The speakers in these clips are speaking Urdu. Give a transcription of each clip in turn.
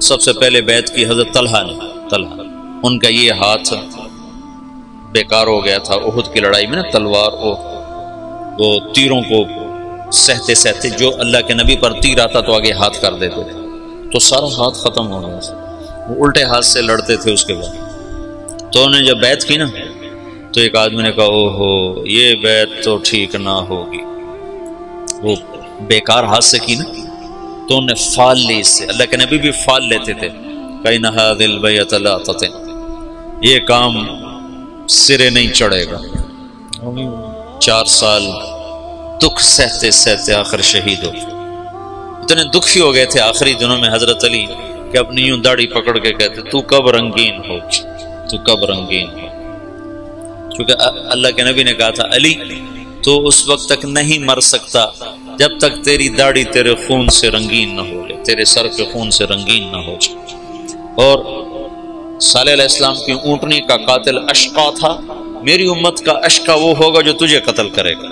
سب سے پہلے بیعت کی حضرت طلحہ نے. ان کا یہ ہاتھ بیکار ہو گیا تھا احد کی لڑائی میں نا، تلوار وہ تیروں کو سہتے سہتے جو اللہ کے نبی پر تیر آتا تو آگے ہاتھ کر دیتے تھے، تو سارا ہاتھ ختم ہو گیا. وہ الٹے ہاتھ سے لڑتے تھے. اس کے بعد تو انہوں نے جب بیعت کی نا تو ایک آدمی نے کہا اوہو یہ بیعت تو ٹھیک نہ ہوگی، وہ بیکار ہاتھ سے کی نا. تو انہوں نے فال لی اس سے. اللہ کے نبی بھی فال لیتے تھے. کَإِنَّ هَذِهِ الْبَيْعَةَ لَا تَطِنُ، یہ کام سرے نہیں چڑھے گا. 4 سال دکھ سہتے سہتے آخر شہید ہو. اتنے دکھی ہو گئے تھے آخری دنوں میں حضرت علی کہ اپنی یوں داڑھی پکڑ کے کہتے تو کب رنگین ہو، تو کب رنگین ہو. کیونکہ اللہ کے نبی نے کہا تھا علی تو اس وقت تک نہیں مر سکتا جب تک تیری داڑھی تیرے خون سے رنگین نہ ہو جائے، تیرے سر کے خون سے رنگین نہ ہو جائے. اور صالح علیہ السلام کی اونٹنی کا قاتل اشقا تھا. میری امت کا اشقا وہ ہوگا جو تجھے قتل کرے گا.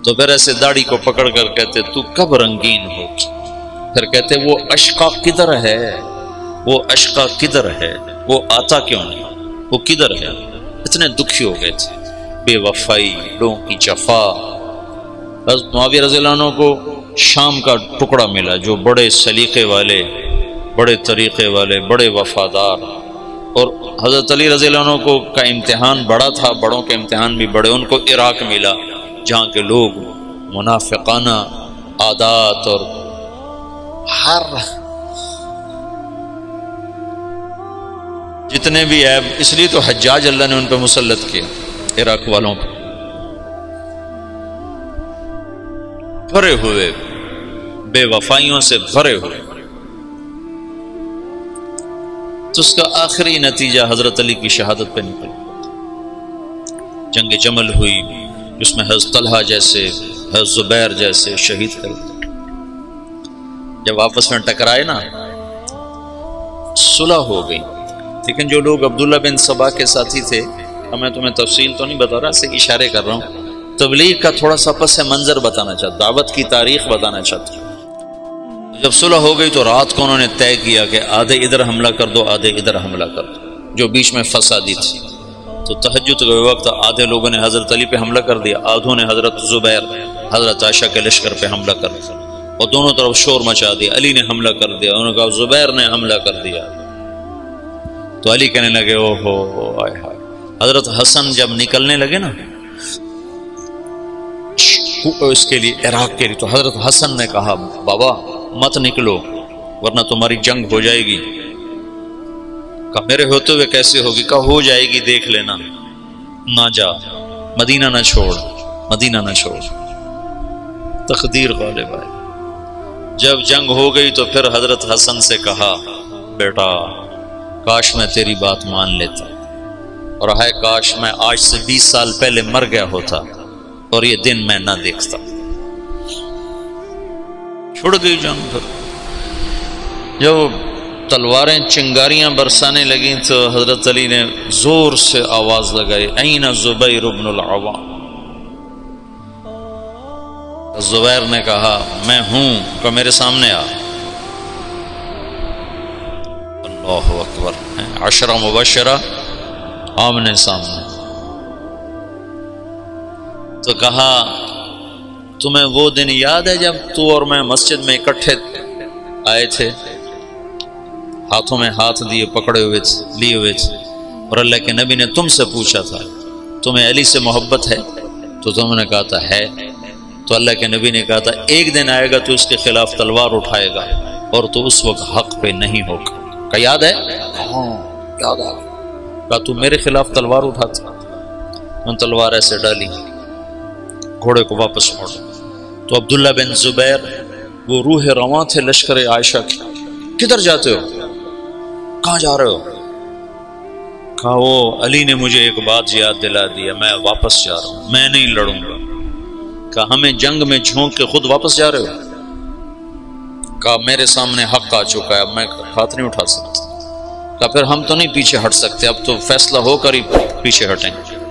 تو پھر ایسے داڑھی کو پکڑ کر کہتے تو کب رنگین ہو. پھر کہتے وہ اشقا کدھر ہے، وہ اشقا کدھر ہے، وہ آتا کیوں نہیں، وہ کدھر ہے. اتنے دکھی ہو گئے تھے. بے وفائی، لوگوں کی جفا. حضرت معاویہ رضی اللہ عنہ کو شام کا ٹکڑا ملا جو بڑے سلیقے والے، بڑے طریقے والے، بڑے وفادار. اور حضرت علی رضی اللہ عنہ کو کا امتحان بڑا تھا، بڑوں کے امتحان بھی بڑے. ان کو عراق ملا جہاں کے لوگ منافقانہ عادات اور ہر جتنے بھی عیب، اس لیے تو حجاج اللہ نے ان پہ مسلط کیا، عراق والوں پہ. بھرے ہوئے بے وفائیوں سے بھرے ہوئے. تو اس کا آخری نتیجہ حضرت علی کی شہادت پہ نکل. جنگ جمل ہوئی جس میں حضرت طلحہ جیسے، حضرت زبیر جیسے شہید کر دیے. جب آپس میں ٹکرائے نا صلح ہو گئی. لیکن جو لوگ عبداللہ بن سبا کے ساتھی تھے، میں تمہیں تفصیل تو نہیں بتا رہا، سے اشارے کر رہا ہوں، تبلیغ کا تھوڑا سا پس منظر بتانا چاہتا، دعوت کی تاریخ بتانا چاہتا. جب صلح ہو گئی تو رات کو انہوں نے طے کیا کہ آدھے ادھر حملہ کر دو، آدھے ادھر حملہ کر دو، جو بیچ میں فسادی تھی. تو تہجد کے وقت آدھے لوگوں نے حضرت علی پہ حملہ کر دیا، آدھوں نے حضرت زبیر، حضرت عائشہ کے لشکر پہ حملہ کر دیا، اور دونوں طرف شور مچا دیا. علی نے حملہ کر دیا، انہوں نے کہا زبیر نے حملہ کر دیا. تو علی کہنے لگے اوہو آئے ہائے. حضرت حسن جب نکلنے لگے نا اس کے لیے، عراق کے لیے، تو حضرت حسن نے کہا بابا مت نکلو ورنہ تمہاری جنگ ہو جائے گی. کہا میرے ہوتے ہوئے کیسے ہوگی؟ کہا ہو جائے گی دیکھ لینا، نہ جا، مدینہ نہ چھوڑ، مدینہ نہ چھوڑ. تقدیر غالب آئی. جب جنگ ہو گئی تو پھر حضرت حسن سے کہا بیٹا کاش میں تیری بات مان لیتا، اور ہے کاش میں آج سے 20 سال پہلے مر گیا ہوتا اور یہ دن میں نہ دیکھتا. چھوڑ گئی جنگ. پھر جب تلواریں چنگاریاں برسانے لگیں تو حضرت علی نے زور سے آواز لگائی این زبیر بن العوام. زبیر نے کہا میں ہوں. کہ میرے سامنے آ. اللہ اکبر. 10 مبشرہ آمنے سامنے. تو کہا تمہیں وہ دن یاد ہے جب تو اور میں مسجد میں اکٹھے آئے تھے، ہاتھوں میں ہاتھ دیے، پکڑے ہوئے لیے ہوئے تھے، اور اللہ کے نبی نے تم سے پوچھا تھا تمہیں علی سے محبت ہے؟ تو تم نے کہا تھا ہے. تو اللہ کے نبی نے کہا تھا ایک دن آئے گا تو اس کے خلاف تلوار اٹھائے گا اور تو اس وقت حق پہ نہیں ہوگا. کہا یاد ہے؟ ہاں یاد آ گیا. کہا تو میرے خلاف تلوار اٹھاتا. ان تلوار ایسے ڈالی، گھوڑے کو واپس موڑا. تو عبداللہ بن زبیر وہ روح رواں تھے لشکر عائشہ کی. کدھر جاتے ہو؟ کہاں جا رہے ہو؟ کہا وہ علی نے مجھے ایک بات یاد دلا دیا، میں واپس جا رہا ہوں، میں نہیں لڑوں گا. کہا ہمیں جنگ میں جھونک کے خود واپس جا رہے ہو؟ کہا میرے سامنے حق آ چکا ہے، اب میں ہاتھ نہیں اٹھا سکتا. کہا پھر ہم تو نہیں پیچھے ہٹ سکتے، اب تو فیصلہ ہو کر ہی پیچھے ہٹیں گے.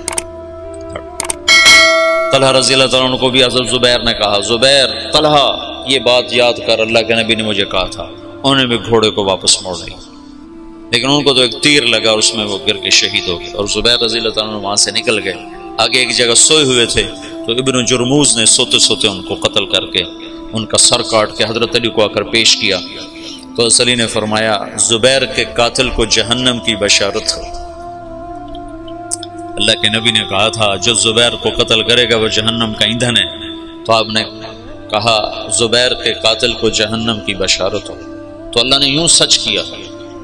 طلحہ رضی اللہ تعالیٰ عنہ کو بھی حضرت زبیر نے کہا زبیر طلحہ یہ بات یاد کر، اللہ کے نبی نے مجھے کہا تھا انہیں بھی گھوڑے کو واپس موڑ لیا، لیکن ان کو تو ایک تیر لگا اور اس میں وہ گر کے شہید ہو گئے، اور زبیر رضی اللہ تعالیٰ عنہ وہاں سے نکل گئے۔ آگے ایک جگہ سوئے ہوئے تھے تو ابن جرموز نے سوتے سوتے ان کو قتل کر کے ان کا سر کاٹ کے حضرت علی کو آ کر پیش کیا، تو حضرت علی نے فرمایا زبیر کے قاتل کو جہنم کی بشارت ہو۔ اللہ کے نبی نے کہا تھا جو زبیر کو قتل کرے گا وہ جہنم کا ایندھن ہے، تو آپ نے کہا زبیر کے قاتل کو جہنم کی بشارت ہو، تو اللہ نے یوں سچ کیا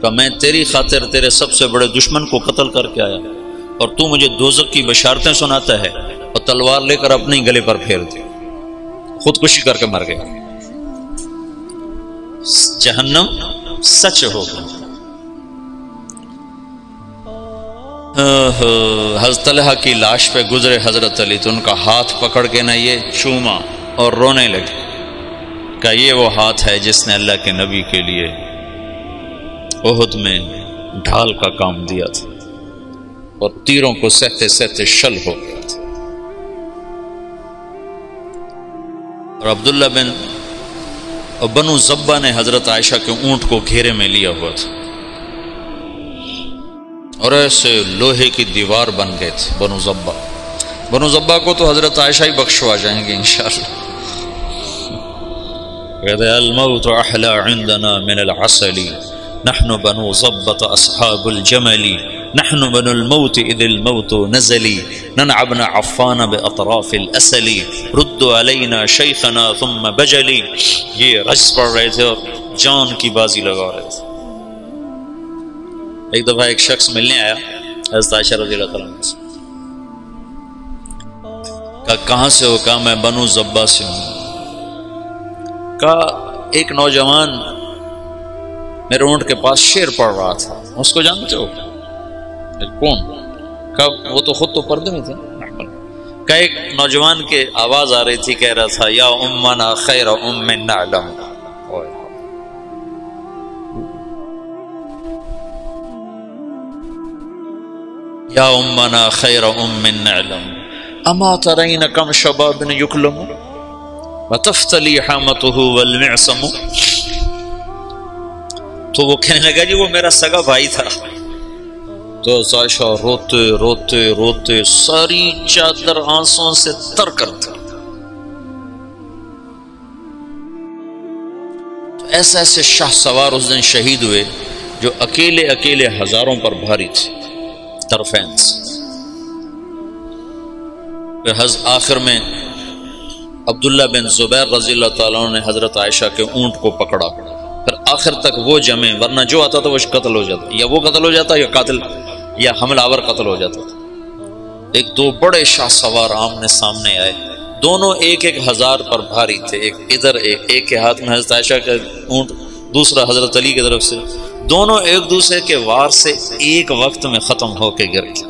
کہ میں تیری خاطر تیرے سب سے بڑے دشمن کو قتل کر کے آیا اور تو مجھے دوزخ کی بشارتیں سناتا ہے، اور تلوار لے کر اپنے گلے پر پھیر دی، خودکشی کر کے مر گیا۔ جہنم سچ ہوگا۔ حضرت طلحہ کی لاش پہ گزرے حضرت علی تو ان کا ہاتھ پکڑ کے نہ یہ چوما اور رونے لگے کہ یہ وہ ہاتھ ہے جس نے اللہ کے نبی کے لیے احد میں ڈھال کا کام دیا تھا اور تیروں کو سہتے سہتے شل ہو گیا تھا۔ اور عبداللہ بنو زبہ نے حضرت عائشہ کے اونٹ کو گھیرے میں لیا ہوا تھا اور ایسے لوہے کی دیوار بن گئے تھے بنو زبہ کو تو حضرت عائشہ ہی بخشوا جائیں گے انشاءاللہ۔ کہتے الموت احلی عندنا من العسل نحن بنو زبۃ اصحاب الجمل نحن بنو الموت اذ الموت نزلی ننعبن عفان باطراف الاسل رد علینا شیخنا ثم بجلی۔ یہ رجز پڑھ رہے تھے اور جان کی بازی لگا رہے تھے۔ ایک دفعہ ایک شخص ملنے آیا حضرت عائشہ رضی اللہ تعالیٰ عنہ سے، کہا کہاں سے ہو؟ کہا میں بنو زبہ سے ہوں۔ کہا ایک نوجوان میرے اونٹ کے پاس شعر پڑھ رہا تھا، اس کو جانتے ہو؟ کون؟ کہا وہ تو خود تو پردے میں تھے۔ کہا ایک نوجوان کے آواز آ رہی تھی، کہہ رہا تھا یا امنا خیر ام نعلم، یا امنا خیر ام نعلم اما ترین کم شباب یکلم وتفتلی حامته والمعصم۔ تو وہ کہنے لگا جی وہ میرا سگا بھائی تھا۔ تو عائشہ روتے روتے روتے ساری چادر آنسوں سے تر کر دی۔ ایسے ایسے شاہ سوار اس دن شہید ہوئے جو اکیلے اکیلے ہزاروں پر بھاری تھے طرفین سے۔ آخر میں عبداللہ بن زبیر رضی اللہ تعالیٰ عنہ نے حضرت عائشہ کے اونٹ کو پکڑا، پھر آخر تک وہ جمے، ورنہ جو آتا تھا وہ قتل ہو جاتا، یا وہ قتل ہو جاتا یا قاتل یا حملہ آور قتل ہو جاتا تھا۔ ایک دو بڑے شاہ سوار آمنے سامنے آئے، دونوں ایک ایک ہزار پر بھاری تھے، ایک ادھر ایک کے ہاتھ میں حضرت عائشہ کا اونٹ، دوسرا حضرت علی کی طرف سے، دونوں ایک دوسرے کے وار سے ایک وقت میں ختم ہو کے گر گئے۔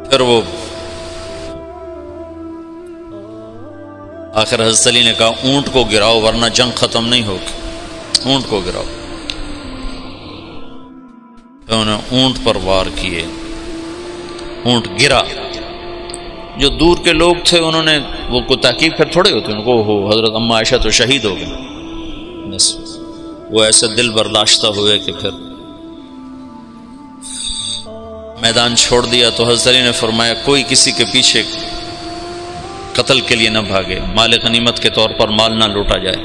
پھر وہ آخر حضرت علی نے کہا اونٹ کو گراؤ ورنہ جنگ ختم نہیں ہوگی، اونٹ کو گراؤ۔ انہوں نے اونٹ پر وار کیے، اونٹ گرا۔ جو دور کے لوگ تھے انہوں نے وہ کو تحقیق پھر تھوڑے ہوتے ان کو ہو حضرت اما عائشہ تو شہید ہو گئے، بس وہ ایسے دل برداشتہ ہوئے کہ پھر میدان چھوڑ دیا۔ تو حضرت علی نے فرمایا کوئی کسی کے پیچھے قتل کے لیے نہ بھاگے، مال غنیمت کے طور پر مال نہ لوٹا جائے۔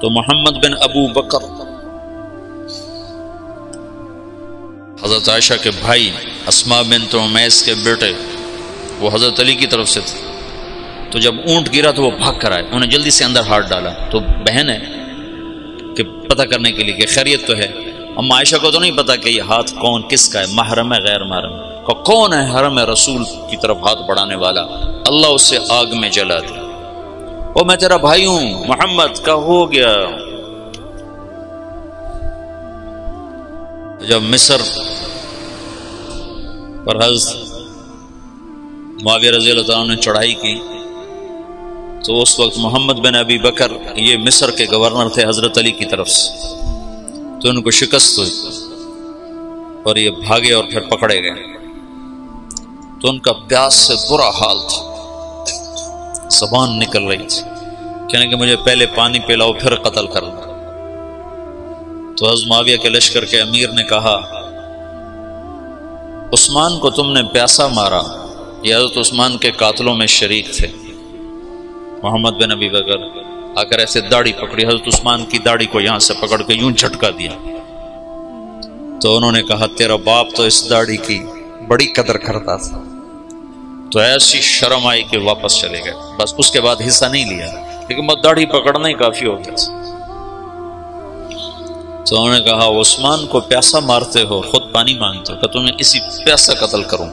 تو محمد بن ابو بکر حضرت عائشہ کے بھائی، اسماء بنت عمیس کے بیٹے، وہ حضرت علی کی طرف سے تھے۔ تو جب اونٹ گرا تو وہ بھاگ کر آئے، انہیں جلدی سے اندر ہاتھ ڈالا۔ تو بہن ہے کہ پتہ کرنے کے لیے کہ خیریت تو ہے۔ اما عائشہ کو تو نہیں پتا کہ یہ ہاتھ کون کس کا ہے، محرم ہے غیر محرم ہے، کون ہے حرم رسول کی طرف ہاتھ بڑھانے والا، اللہ اسے آگ میں جلا دے۔ وہ میں تیرا بھائی ہوں محمد کا ہو گیا۔ جب مصر پر حضرت معاویہ رضی اللہ تعالیٰ نے چڑھائی کی تو اس وقت محمد بن ابی بکر یہ مصر کے گورنر تھے حضرت علی کی طرف سے، تو ان کو شکست ہوئی اور یہ بھاگے اور پھر پکڑے گئے. تو ان کا پیاس سے برا حال تھا، زبان نکل رہی تھی، کہنے کہ مجھے پہلے پانی پلاؤ پھر قتل کرنا. تو حضرت معاویہ کے لشکر کے امیر نے کہا عثمان کو تم نے پیاسا مارا، یہ حضرت عثمان کے قاتلوں میں شریک تھے. محمد بن ابی بکر آ کر ایسے داڑھی پکڑی، حضرت عثمان کی داڑھی کو یہاں سے پکڑ کے یوں جھٹکا دیا. تو انہوں نے کہا تیرا باپ تو اس داڑھی کی بڑی قدر کرتا تھا. تو ایسی شرم آئی کہ واپس چلے گئے، بس اس کے بعد حصہ نہیں لیا، لیکن بس داڑھی پکڑنا ہی کافی ہو گیا. تو انہوں نے کہا عثمان کو پیاسا مارتے ہو، خود پانی مانگتے ہو، کہ تمہیں اسی پیاسا قتل کروں.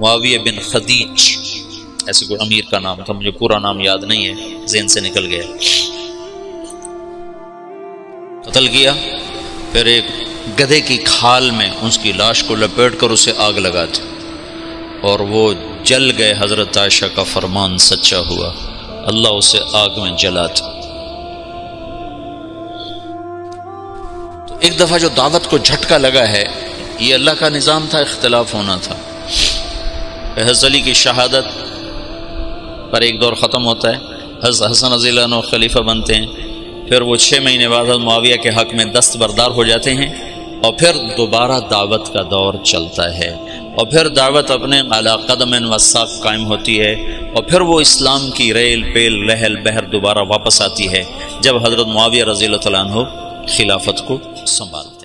معاویہ بن خدیج ایسے کوئی امیر کا نام تھا، مجھے پورا نام یاد نہیں ہے، ذہن سے نکل گیا. قتل کیا، پھر ایک گدھے کی کھال میں اس کی لاش کو لپیٹ کر اسے آگ لگا دی اور وہ جل گئے. حضرت عائشہ کا فرمان سچا ہوا، اللہ اسے آگ میں جلا دی. تو ایک دفعہ جو دعوت کو جھٹکا لگا ہے، یہ اللہ کا نظام تھا، اختلاف ہونا تھا. حضرت علی کی شہادت پر ایک دور ختم ہوتا ہے، حضرت حسن رضی اللہ عنہ خلیفہ بنتے ہیں، پھر وہ 6 مہینے بعد حضرت معاویہ کے حق میں دستبردار ہو جاتے ہیں، اور پھر دوبارہ دعوت کا دور چلتا ہے، اور پھر دعوت اپنے علی قدم و ساق قائم ہوتی ہے، اور پھر وہ اسلام کی ریل پیل لہل بہر دوبارہ واپس آتی ہے جب حضرت معاویہ رضی اللہ عنہ خلافت کو سنبھالتے ہیں.